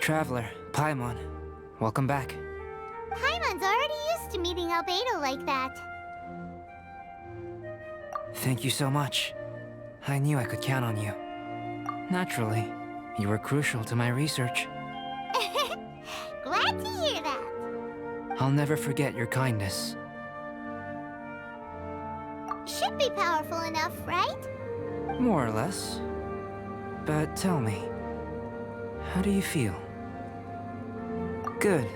Traveler, Paimon. Welcome back. Paimon's already used to meeting Albedo like that. Thank you so much. I knew I could count on you. Naturally, you were crucial to my research. Glad to hear that. I'll never forget your kindness. Should be powerful enough, right? More or less. But tell me, how do you feel? Good.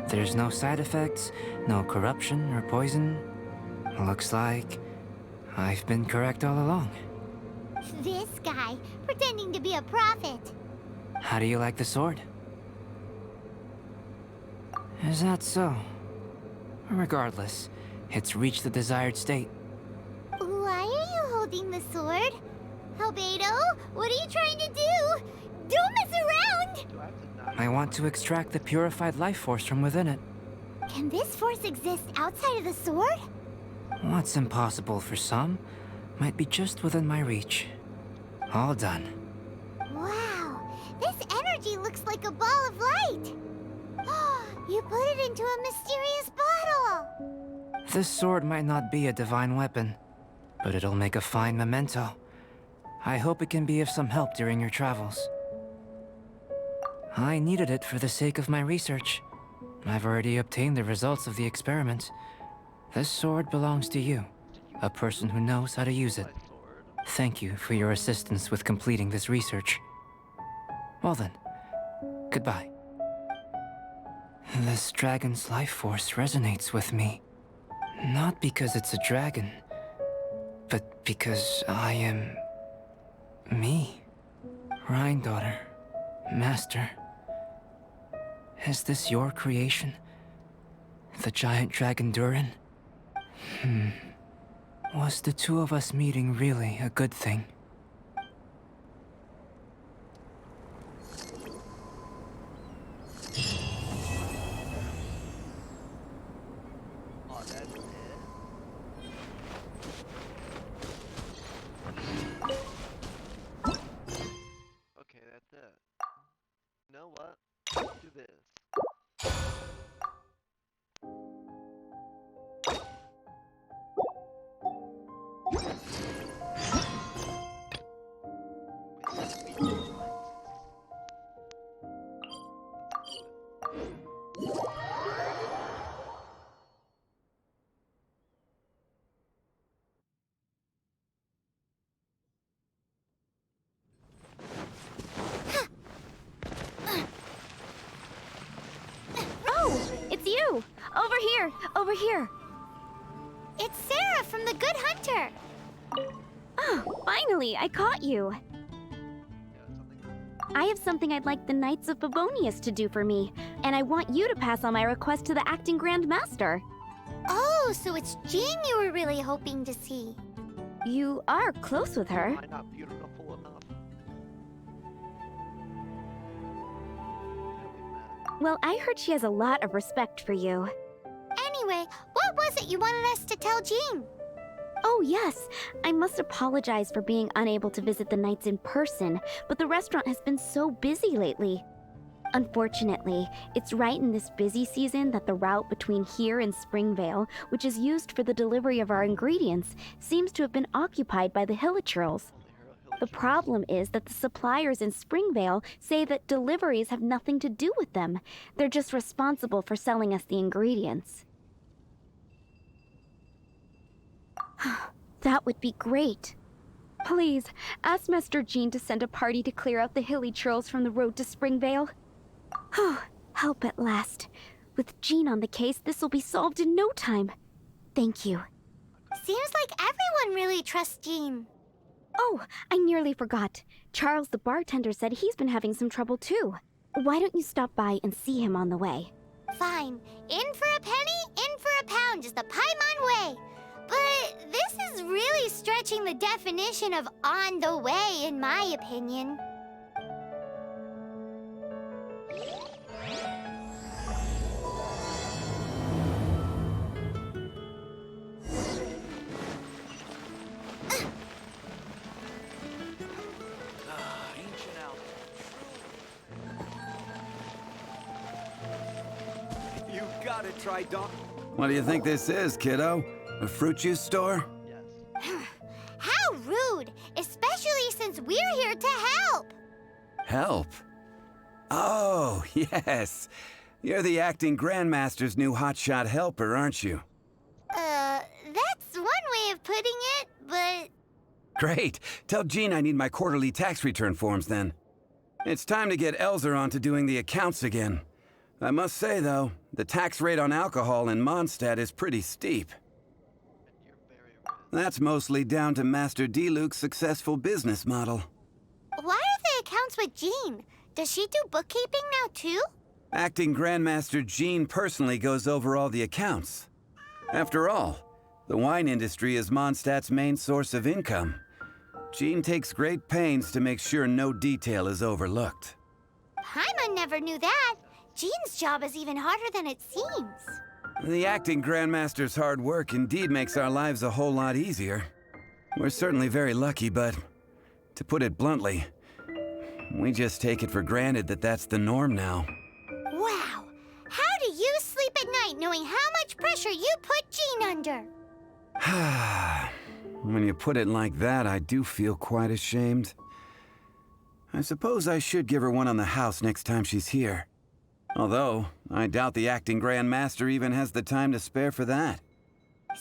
There's no side effects, no corruption or poison. Looks like I've been correct all along. This guy, pretending to be a prophet. How do you like the sword? Is that so? Regardless, it's reached the desired state. Why are you holding the sword? Albedo, what are you trying to do? Don't mess around! I want to extract the purified life force from within it. Can this force exist outside of the sword? What's impossible for some might be just within my reach. All done. Wow, this energy looks like a ball of light. You put it into a mysterious bottle. This sword might not be a divine weapon, but it'll make a fine memento. I hope it can be of some help during your travels. I needed it for the sake of my research. I've already obtained the results of the experiment. This sword belongs to you, a person who knows how to use it. Thank you for your assistance with completing this research. Well then, goodbye. This dragon's life force resonates with me. Not because it's a dragon, but because I am... me. Rhine-daughter. Master. Is this your creation? The giant dragon Durin? Was the two of us meeting really a good thing? Oh, that's it. Okay, that's it. You know what? Let's do this. Oh, it's you! Over here! Over here! It's Sarah from the Good Hunter. Oh, finally, I caught you. I have something I'd like the Knights of Favonius to do for me, and I want you to pass on my request to the Acting Grand Master. Oh, so it's Jean you were really hoping to see. You are close with her. Am I not beautiful enough? Well, I heard she has a lot of respect for you. Anyway, what was it you wanted us to tell Jean? Oh, yes. I must apologize for being unable to visit the Knights in person, but the restaurant has been so busy lately. Unfortunately, it's right in this busy season that the route between here and Springvale, which is used for the delivery of our ingredients, seems to have been occupied by the Hilichurls. The problem is that the suppliers in Springvale say that deliveries have nothing to do with them. They're just responsible for selling us the ingredients. That would be great. Please, ask Master Jean to send a party to clear out the Hilichurls from the road to Springvale. Help at last. With Jean on the case, this will be solved in no time. Thank you. Seems like everyone really trusts Jean. Oh, I nearly forgot. Charles the bartender said he's been having some trouble too. Why don't you stop by and see him on the way? Fine. In for a penny, in for a pound is the Paimon way. But this is really stretching the definition of on the way, in my opinion. about it, Tridon. What do you think this is, kiddo? A fruit juice store? Yes. How rude! Especially since we're here to help! Help? Oh, yes. You're the acting Grandmaster's new hotshot helper, aren't you? That's one way of putting it, but... Great. Tell Jean I need my quarterly tax return forms then. It's time to get Elzer on to doing the accounts again. I must say, though, the tax rate on alcohol in Mondstadt is pretty steep. And you're very right. That's mostly down to Master Diluc's successful business model. Why are the accounts with Jean? Does she do bookkeeping now, too? Acting Grandmaster Jean personally goes over all the accounts. After all, the wine industry is Mondstadt's main source of income. Jean takes great pains to make sure no detail is overlooked. Paimon never knew that. Jean's job is even harder than it seems. The acting Grandmaster's hard work indeed makes our lives a whole lot easier. We're certainly very lucky, but to put it bluntly, we just take it for granted that that's the norm now. Wow. How do you sleep at night knowing how much pressure you put Jean under? When you put it like that, I do feel quite ashamed. I suppose I should give her one on the house next time she's here. Although, I doubt the acting Grandmaster even has the time to spare for that.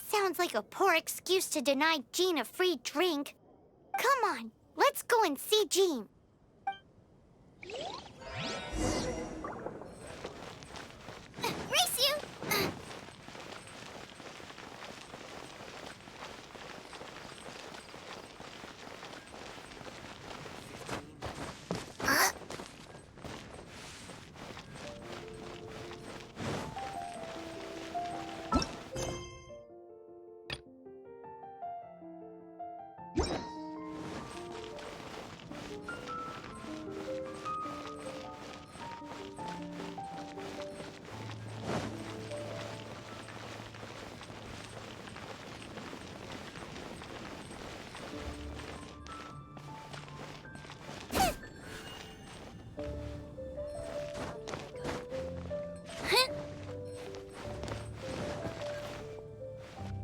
Sounds like a poor excuse to deny Jean a free drink. Come on, let's go and see Jean. Race you!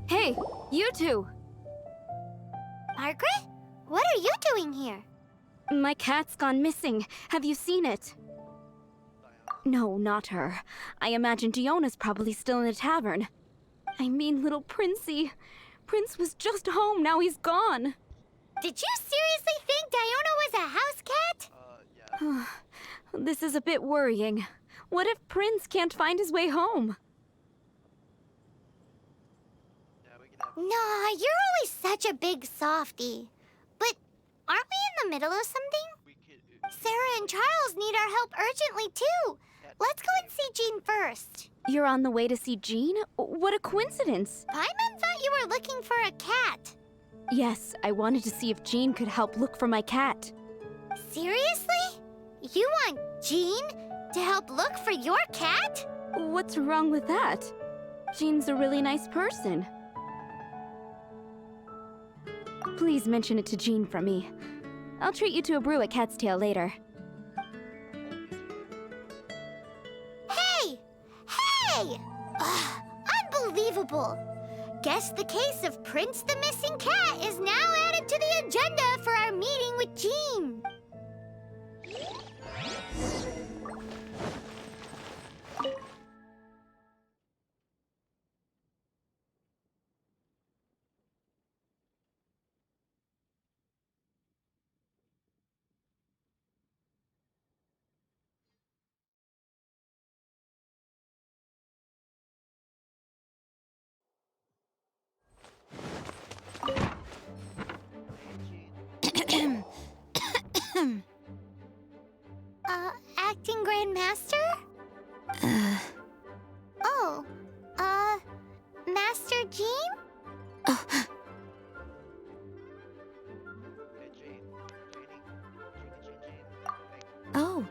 Hey, you two! Margaret? What are you doing here? My cat's gone missing. Have you seen it? No, not her. I imagine Diona's probably still in the tavern. I mean, little Princey. Prince was just home, now he's gone. Did you seriously think Diona was a house cat? Yeah. This is a bit worrying. What if Prince can't find his way home? Yeah, we can have... Nah, you're always such a big softie. But aren't we in the middle of something? We could... Sarah and Charles need our help urgently, too. Let's go and see Jean first. You're on the way to see Jean? What a coincidence! Paimon thought you were looking for a cat. Yes, I wanted to see if Jean could help look for my cat. Seriously? You want Jean to help look for your cat? What's wrong with that? Jean's a really nice person. Please mention it to Jean from me. I'll treat you to a brew at Cat's Tail later. Hey! Hey! Ugh, unbelievable! Guess the case of Prince the Missing Cat is now added to the agenda for our meeting with Jean. Acting Grandmaster? Oh, Master Jean? Hey, Jane. Janie. Hey. Oh,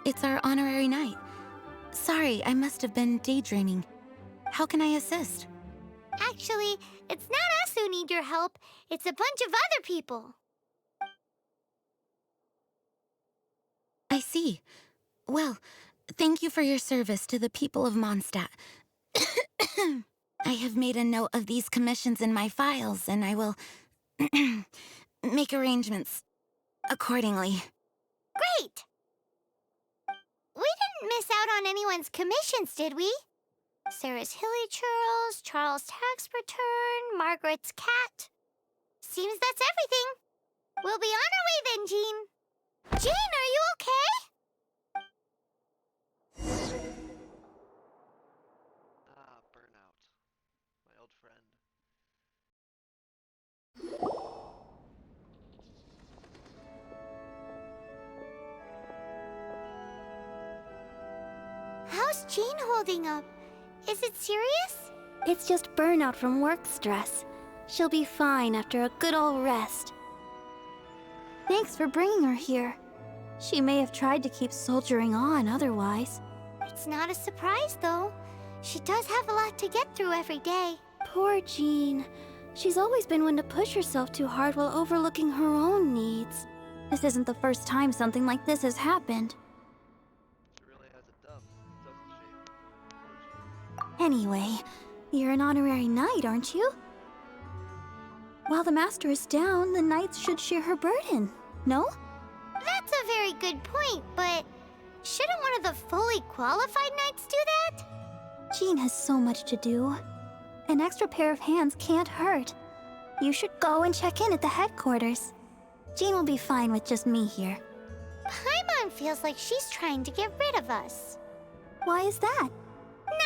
it's our honorary night. Sorry, I must have been daydreaming. How can I assist? Actually, it's not us who need your help. It's a bunch of other people. I see. Well, thank you for your service to the people of Mondstadt. I have made a note of these commissions in my files, and I will make arrangements accordingly. Great! We didn't miss out on anyone's commissions, did we? Sarah's Hilly Churls, Charles' tax return, Margaret's cat. Seems that's everything. We'll be on our way then, Jean. Jean, are you okay? Burnout. My old friend. How's Jean holding up? Is it serious? It's just burnout from work stress. She'll be fine after a good old rest. Thanks for bringing her here. She may have tried to keep soldiering on otherwise. It's not a surprise, though. She does have a lot to get through every day. Poor Jean. She's always been one to push herself too hard while overlooking her own needs. This isn't the first time something like this has happened. She really has it tough, doesn't she? Anyway, you're an honorary knight, aren't you? While the master is down, the knights should share her burden, no? That's a very good point, but shouldn't one of the fully qualified knights do that? Jean has so much to do. An extra pair of hands can't hurt. You should go and check in at the headquarters. Jean will be fine with just me here. Paimon feels like she's trying to get rid of us. Why is that?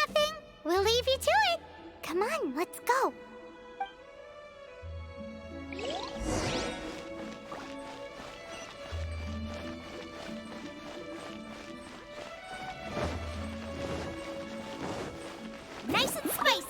Nothing. We'll leave you to it. Come on, let's go. Nice and spicy.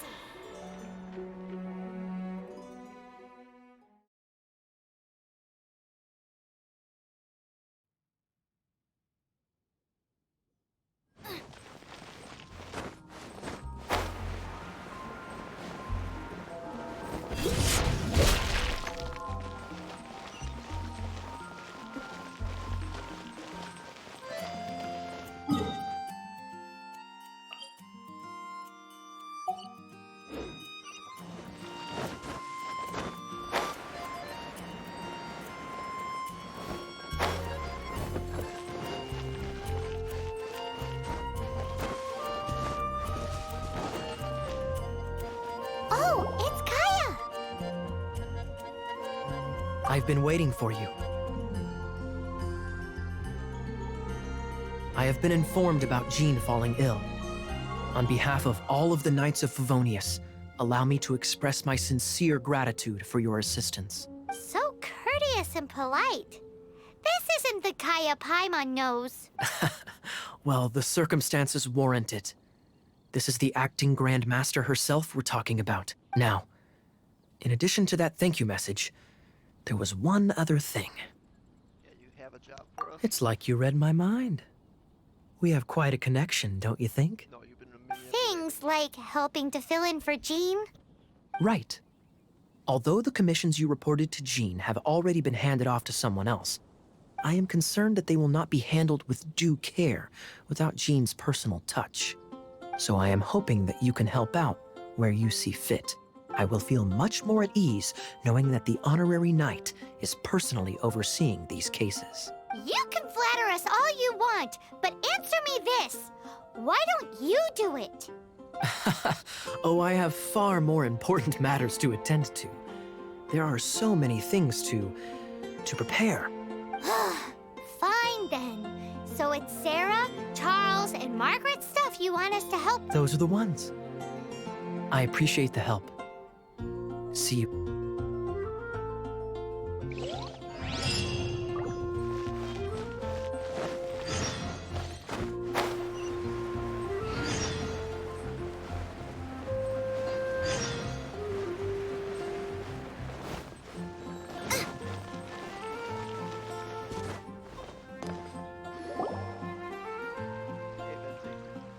Oh, it's Kaya! I've been waiting for you. I have been informed about Jean falling ill. On behalf of all of the Knights of Favonius, allow me to express my sincere gratitude for your assistance. So courteous and polite. This isn't the Kaya Paimon knows. Well, the circumstances warrant it. This is the acting Grand Master herself we're talking about. Now, in addition to that thank you message, there was one other thing. Yeah, you have a job for us? It's like you read my mind. We have quite a connection, don't you think? No, you've been a million. Things like helping to fill in for Jean. Right. Although the commissions you reported to Jean have already been handed off to someone else, I am concerned that they will not be handled with due care without Jean's personal touch. So I am hoping that you can help out where you see fit. I will feel much more at ease knowing that the honorary knight is personally overseeing these cases. You can flatter us all you want, but answer me this. Why don't you do it? Oh, I have far more important matters to attend to. There are so many things to prepare. Fine then. So it's Sarah, Charles, and Margaret's stuff you want us to help. Those are the ones. I appreciate the help. See you.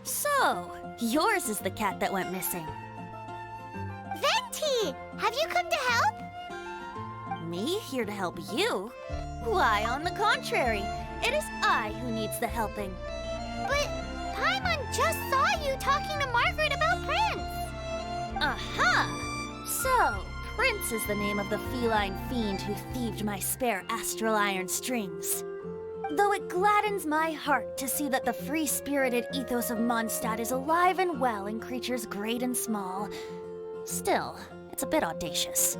So, yours is the cat that went missing. Venti, have you come to help? Me here to help you? Why, on the contrary, it is I who needs the helping. But Paimon just saw you talking to Margaret about Prince. Aha! So, Prince is the name of the feline fiend who thieved my spare astral iron strings. Though it gladdens my heart to see that the free-spirited ethos of Mondstadt is alive and well in creatures great and small, still, it's a bit audacious.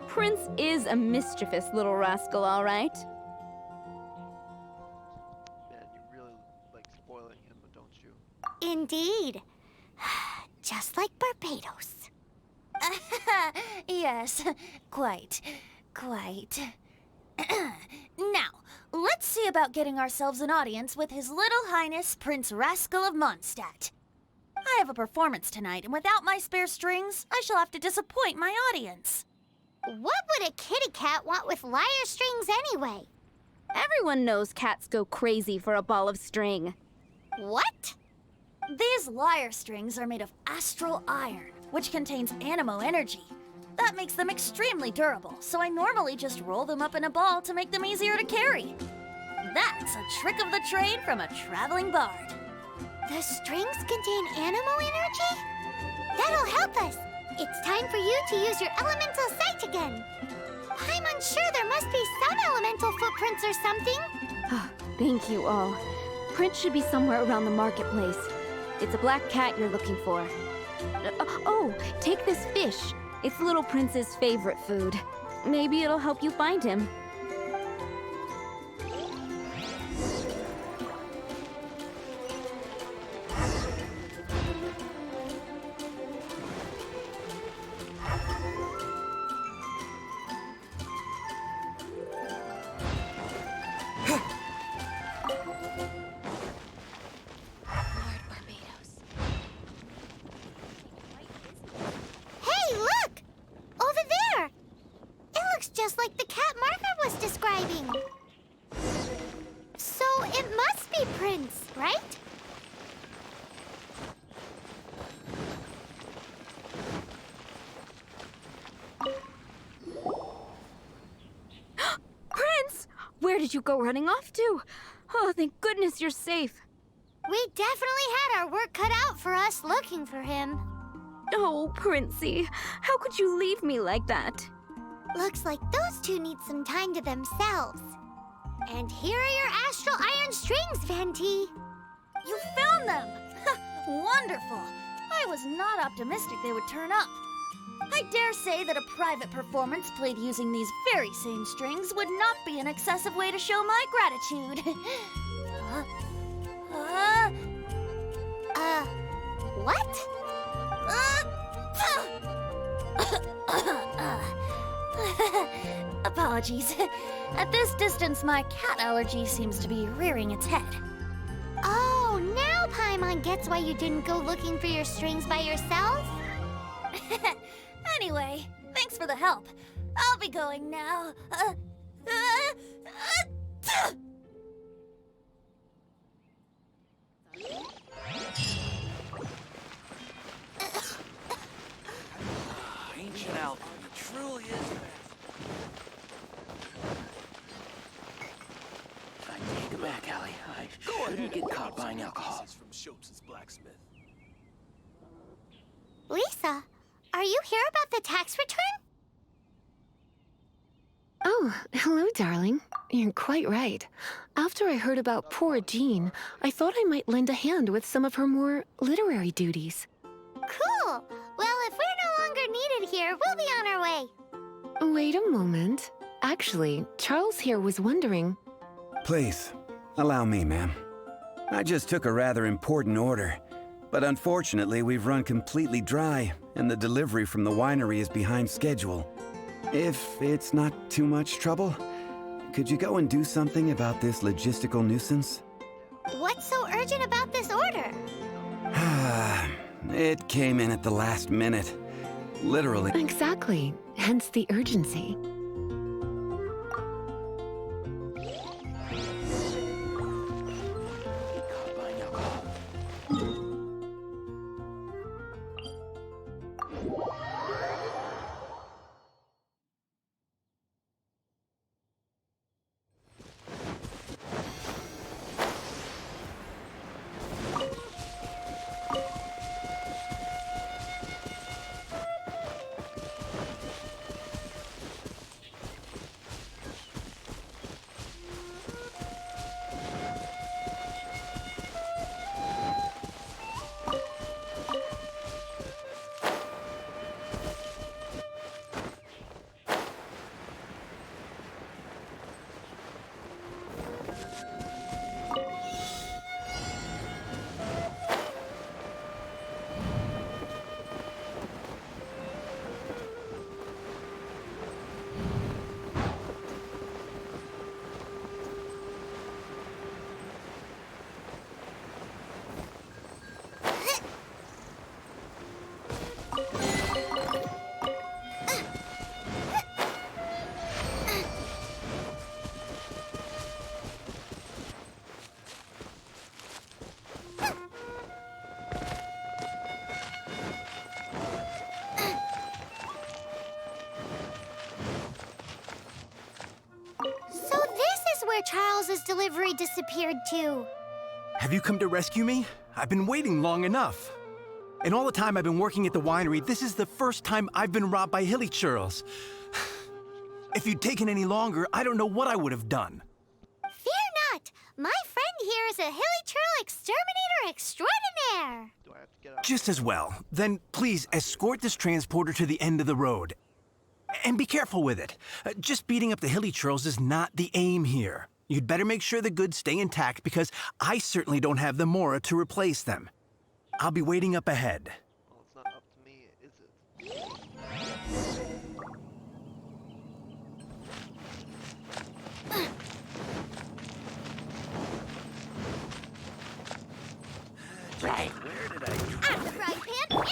Prince is a mischievous little rascal, all right. Man, you really like spoiling him, don't you? Indeed. Just like Barbados. Yes, quite. Now, let's see about getting ourselves an audience with His Little Highness Prince Rascal of Mondstadt. I have a performance tonight, and without my spare strings, I shall have to disappoint my audience. What would a kitty cat want with lyre strings anyway? Everyone knows cats go crazy for a ball of string. What? These lyre strings are made of astral iron, which contains anemo energy. That makes them extremely durable, so I normally just roll them up in a ball to make them easier to carry. That's a trick of the trade from a traveling bard. The strings contain anemo energy? That'll help us. It's time for you to use your elemental sight again. I'm unsure there must be some elemental footprints or something. Thank you all. Prince should be somewhere around the marketplace. It's a black cat you're looking for. Oh, take this fish. It's Little Prince's favorite food. Maybe it'll help you find him. Hey, look! Over there! It looks just like the cat Margaret was describing. So it must be Prince, right? Prince! Where did you go running off to? Oh, thank goodness you're safe. We definitely had our work cut out for us looking for him. Oh, Princey, how could you leave me like that? Looks like those two need some time to themselves. And here are your astral iron strings, Venti. You found them! Wonderful! I was not optimistic they would turn up. I dare say that a private performance played using these very same strings would not be an excessive way to show my gratitude. What? Apologies. At this distance, my cat allergy seems to be rearing its head. Oh, now Paimon gets why you didn't go looking for your strings by yourself? Anyway, thanks for the help. I'll be going now. Ancient Alpha, it truly is fast. Take it back, Allie. I shouldn't get caught buying alcohol. From Shopes' blacksmith. Lisa, are you here about the tax return? Oh, hello, darling. You're quite right. After I heard about poor Jean, I thought I might lend a hand with some of her more literary duties. Cool. Well, if we're no longer needed here, we'll be on our way. Wait a moment. Actually, Charles here was wondering... Please, allow me, ma'am. I just took a rather important order, but unfortunately we've run completely dry, and the delivery from the winery is behind schedule. If it's not too much trouble, could you go and do something about this logistical nuisance? What's so urgent about this order? It came in at the last minute. Literally. Exactly. Hence the urgency. Caught buying alcohol. Charles's delivery disappeared too. Have you come to rescue me? I've been waiting long enough. And all the time I've been working at the winery, this is the first time I've been robbed by Hilly Churls. If you'd taken any longer, I don't know what I would have done. Fear not! My friend here is a Hilly Churl exterminator extraordinaire! Do I have to get out? Just as well. Then please escort this transporter to the end of the road. And be careful with it. Just beating up the Hilly Churls is not the aim here. You'd better make sure the goods stay intact because I certainly don't have the Mora to replace them. I'll be waiting up ahead. Well, it's not up to me, is it? Right. Where did I Out of the frying pan!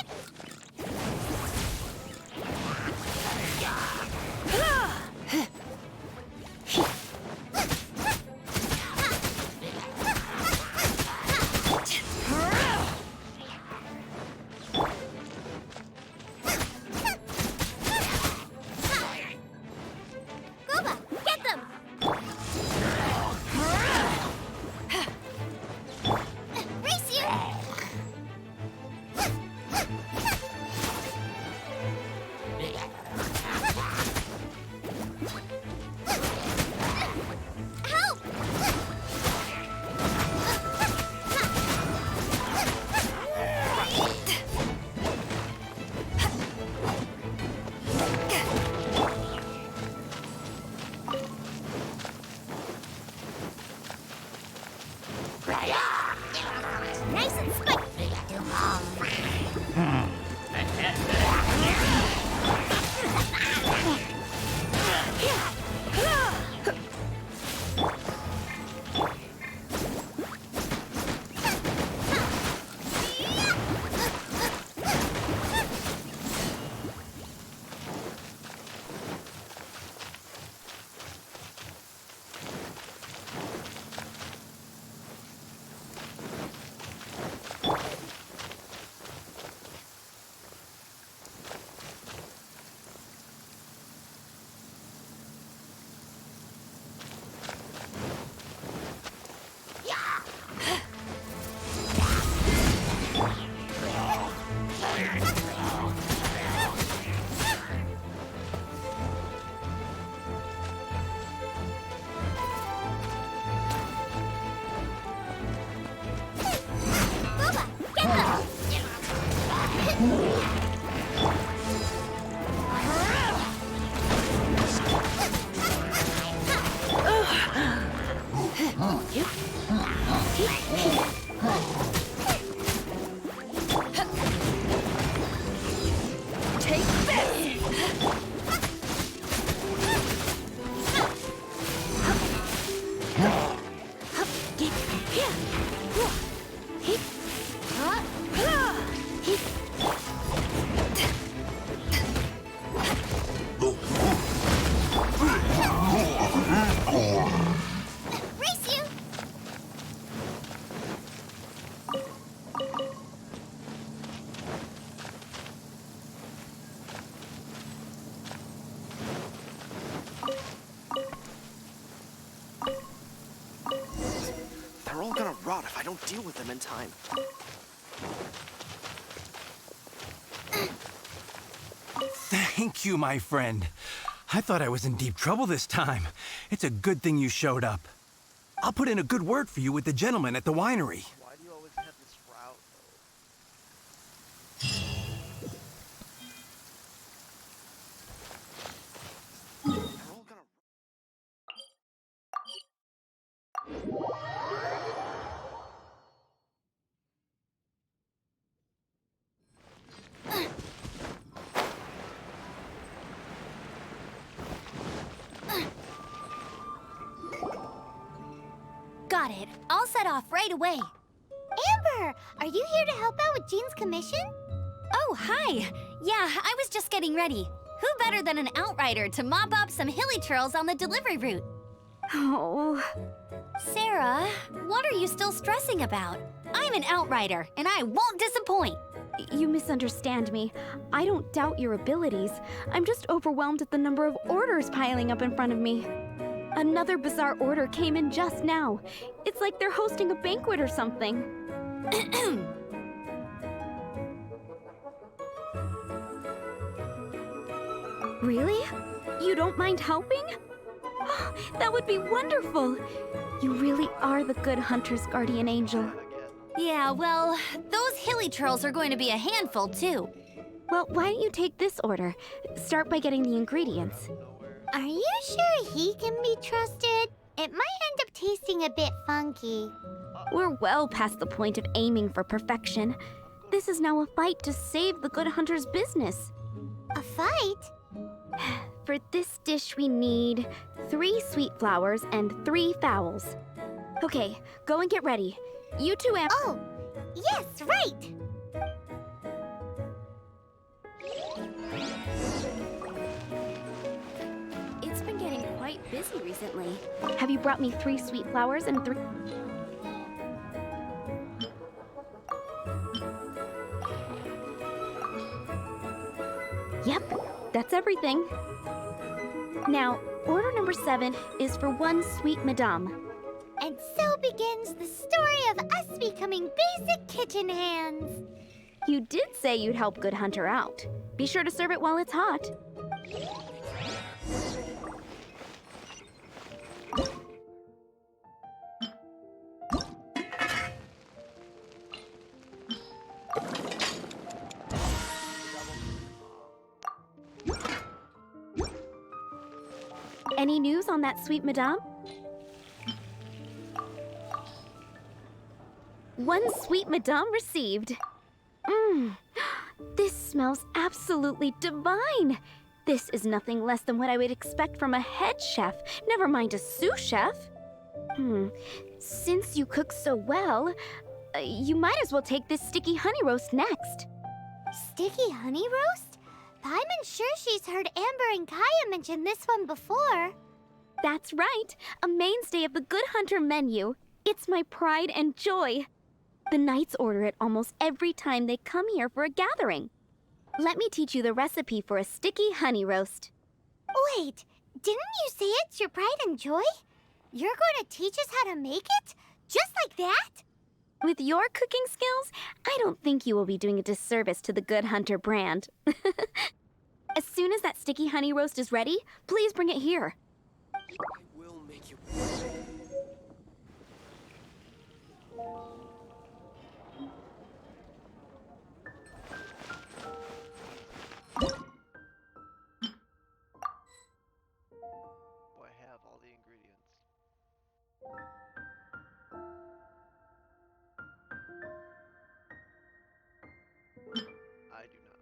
Gooba, get them! Race you! Help! Nice and spiky! Gooba, get them! Take this! Race you! They're all gonna rot if I don't deal with them in time. Thank you, my friend. I thought I was in deep trouble this time. It's a good thing you showed up. I'll put in a good word for you with the gentleman at the winery. Why do you always have this route, though? They're all gonna... Got it. I'll set off right away. Amber, are you here to help out with Jean's commission? Oh, hi. Yeah, I was just getting ready. Who better than an outrider to mop up some hilly churls on the delivery route? Oh, Sarah, what are you still stressing about? I'm an outrider, and I won't disappoint. you misunderstand me. I don't doubt your abilities. I'm just overwhelmed at the number of orders piling up in front of me. A Another bizarre order came in just now. It's like they're hosting a banquet or something. Really? You don't mind helping? That would be wonderful. You really are the good hunter's guardian angel. Yeah, well, those hilly trolls are going to be a handful too. Well, why don't you take this order? Start by getting the ingredients. Are you sure he can be trusted? It might end up tasting a bit funky. We're well past the point of aiming for perfection. This is now a fight to save the good hunter's business. A fight? For this dish, we need 3 sweet flowers and 3 fowls. Okay, go and get ready. You two have... Oh, yes, right! It's been getting quite busy recently. Have you brought me 3 sweet flowers and 3... Yep, that's everything. Now, order number 7 is for 1 sweet madame. And so begins the story of us becoming basic kitchen hands. You did say you'd help Good Hunter out. Be sure to serve it while it's hot. Any news on that sweet madame? 1 sweet madame received. This smells absolutely divine. This is nothing less than what I would expect from a head chef, never mind a sous chef. Since you cook so well, you might as well take this sticky honey roast next. Sticky honey roast? I'm sure she's heard Amber and Kaya mention this one before. That's right, a mainstay of the Good Hunter menu. It's my pride and joy. The knights order it almost every time they come here for a gathering. Let me teach you the recipe for a sticky honey roast. Wait, didn't you say it's your pride and joy? You're going to teach us how to make it? Just like that? With your cooking skills, I don't think you will be doing a disservice to the Good Hunter brand. As soon as that sticky honey roast is ready, please bring it here. I will make you. I have all the ingredients. I do not.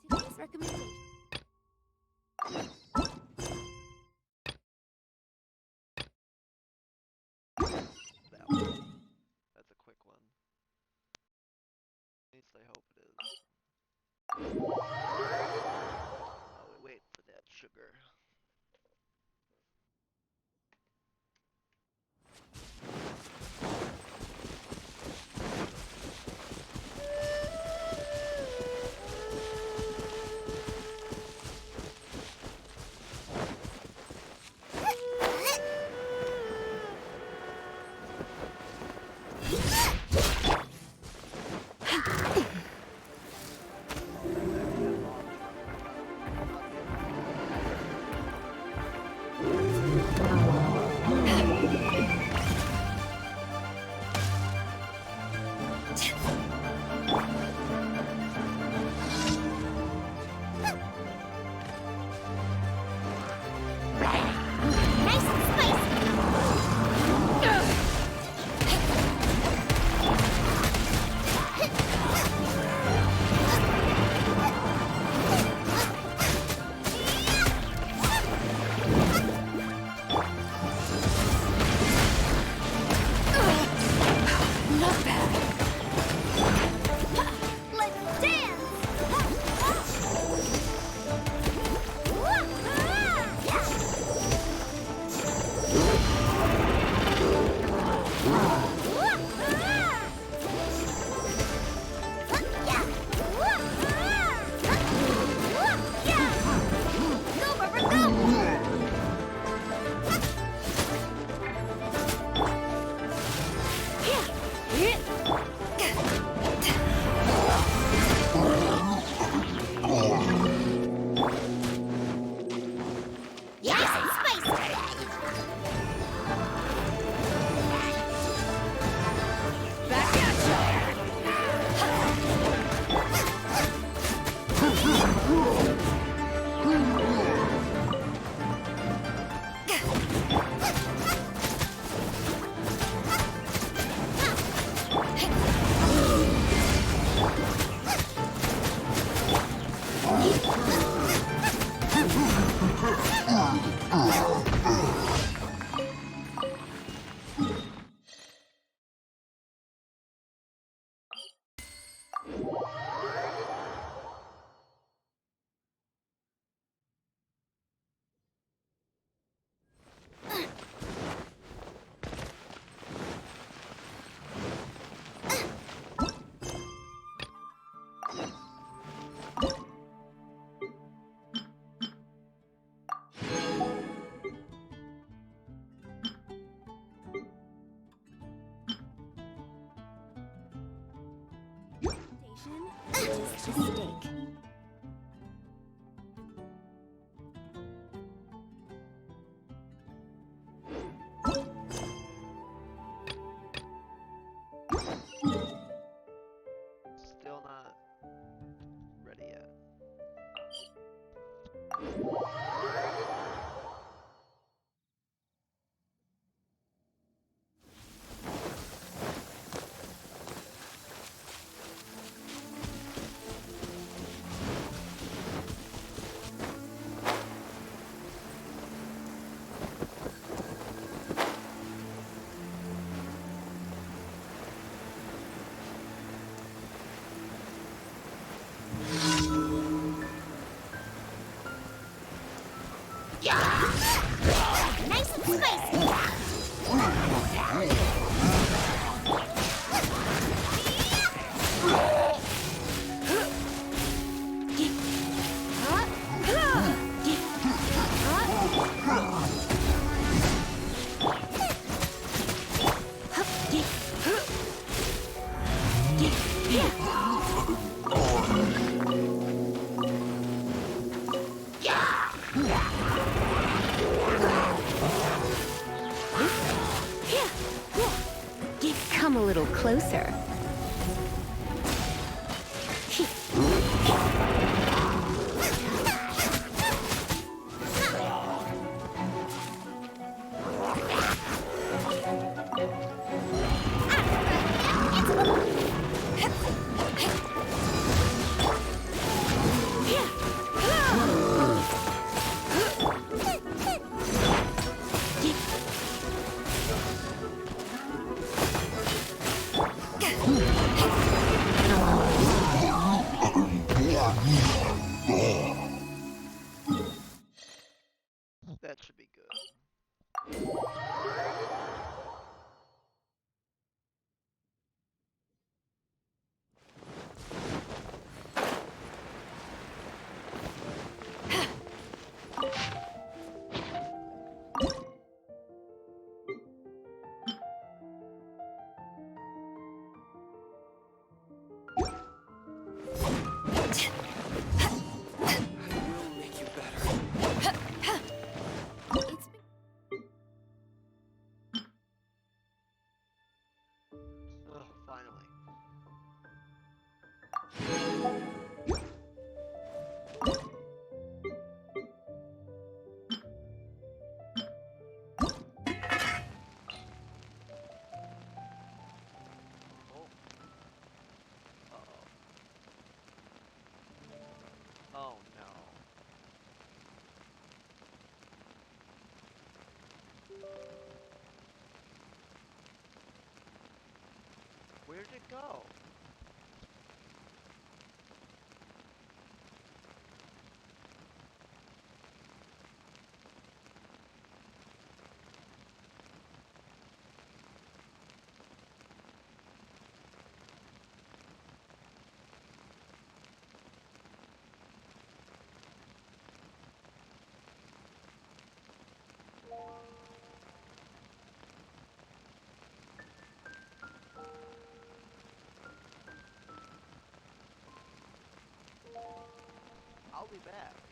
Today's recommendation. That one. That's a quick one. At least I hope it is. While we wait for that sugar. and spicy. Back at ya! Just a steak. Still not ready yet. Nice and spicy. Come a little closer. That should be good. Will make you better. Oh, finally. Oh. Uh-oh. Oh no. Where'd it go? I'll be back.